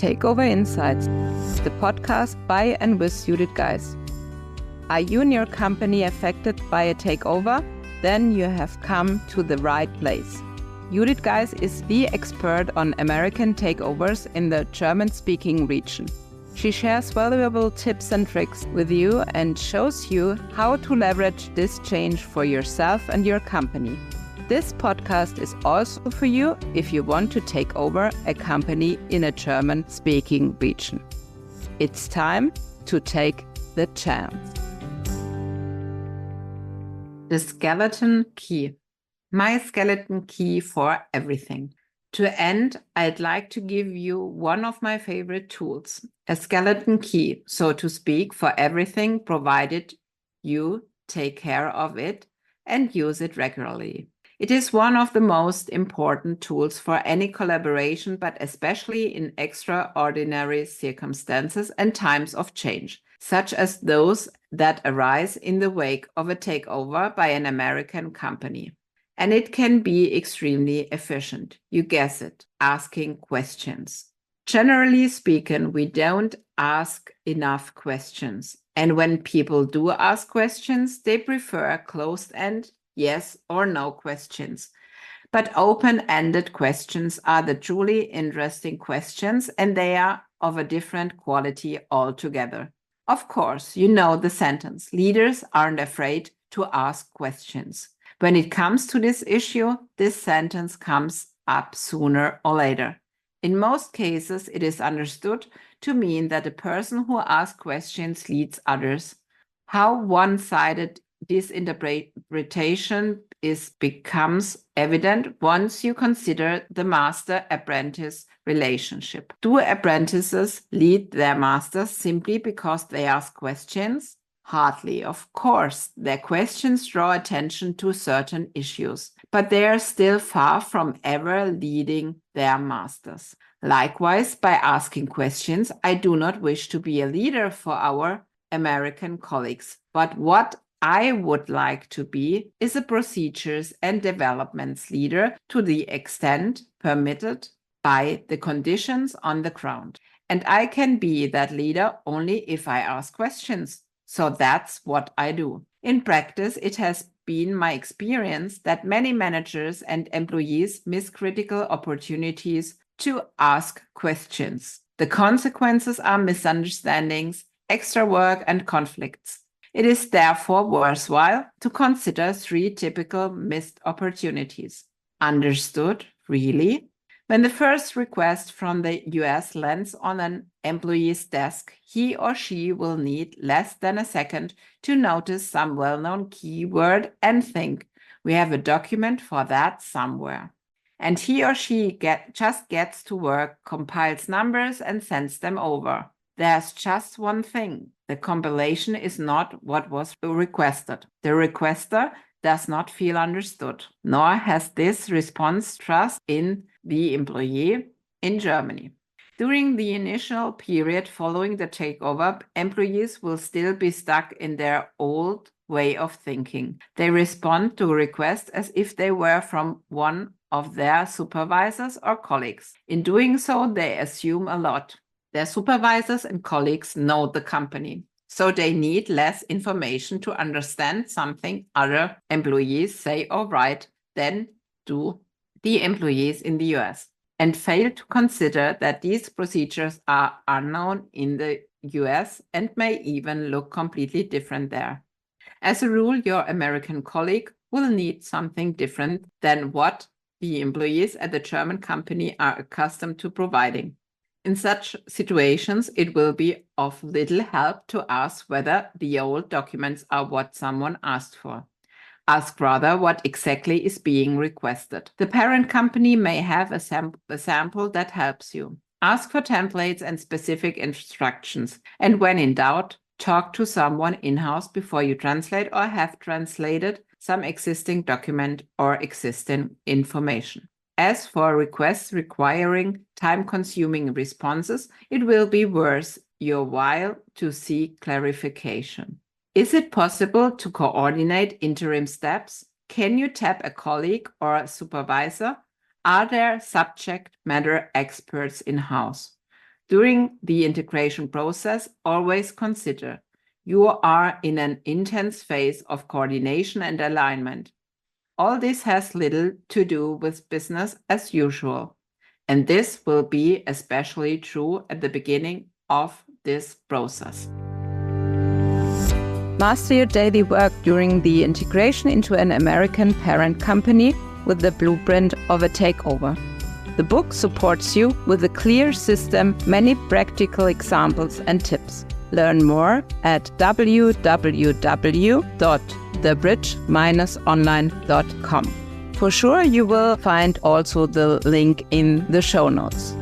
Takeover Insights, the podcast by and with Judith guys. Are you and your company affected by a takeover? Then you have come to the right place. Judith guys is the expert on American takeovers in the German-speaking region. She shares valuable tips and tricks with you and shows you how to leverage this change for yourself and your company. This podcast is also for you if you want to take over a company in a German-speaking region. It's time to take the chance. The skeleton key. My skeleton key for everything. To end, I'd like to give you one of my favorite tools, a skeleton key, so to speak, for everything, provided you take care of it and use it regularly. It is one of the most important tools for any collaboration, but especially in extraordinary circumstances and times of change, such as those that arise in the wake of a takeover by an American company. And it can be extremely efficient. You guess it, asking questions. Generally speaking, we don't ask enough questions. And when people do ask questions, they prefer closed-end yes or no questions. But open-ended questions are the truly interesting questions, and they are of a different quality altogether. Of course, you know the sentence, leaders aren't afraid to ask questions. When it comes to this issue, this sentence comes up sooner or later. In most cases, it is understood to mean that the person who asks questions leads others. How one-sided this interpretation becomes evident once you consider the master-apprentice relationship. Do apprentices lead their masters simply because they ask questions? Hardly. Of course, their questions draw attention to certain issues, but they are still far from ever leading their masters. Likewise, by asking questions, I do not wish to be a leader for our American colleagues, but what I would like to be is a procedures and developments leader to the extent permitted by the conditions on the ground. And I can be that leader only if I ask questions. So that's what I do. In practice, it has been my experience that many managers and employees miss critical opportunities to ask questions. The consequences are misunderstandings, extra work, and conflicts. It is therefore worthwhile to consider 3 typical missed opportunities. Understood? Really? When the first request from the US lands on an employee's desk, he or she will need less than a second to notice some well-known keyword and think, we have a document for that somewhere. And he or she just gets to work, compiles numbers, and sends them over. There's just one thing. The compilation is not what was requested. The requester does not feel understood, nor has this response trust in the employee in Germany. During the initial period following the takeover, employees will still be stuck in their old way of thinking. They respond to requests as if they were from one of their supervisors or colleagues. In doing so, they assume a lot. Their supervisors and colleagues know the company, so they need less information to understand something other employees say or write than do the employees in the US, and fail to consider that these procedures are unknown in the US and may even look completely different there. As a rule, your American colleague will need something different than what the employees at the German company are accustomed to providing. In such situations, it will be of little help to ask whether the old documents are what someone asked for. Ask rather what exactly is being requested. The parent company may have a sample that helps you. Ask for templates and specific instructions. And when in doubt, talk to someone in-house before you translate or have translated some existing document or existing information. As for requests requiring time-consuming responses, it will be worth your while to seek clarification. Is it possible to coordinate interim steps? Can you tap a colleague or a supervisor? Are there subject matter experts in-house? During the integration process, always consider you are in an intense phase of coordination and alignment. All this has little to do with business as usual, and this will be especially true at the beginning of this process. Master your daily work during the integration into an American parent company with the blueprint of a takeover. The book supports you with a clear system, many practical examples and tips. Learn more at www.thebridge-online.com. For sure, you will find also the link in the show notes.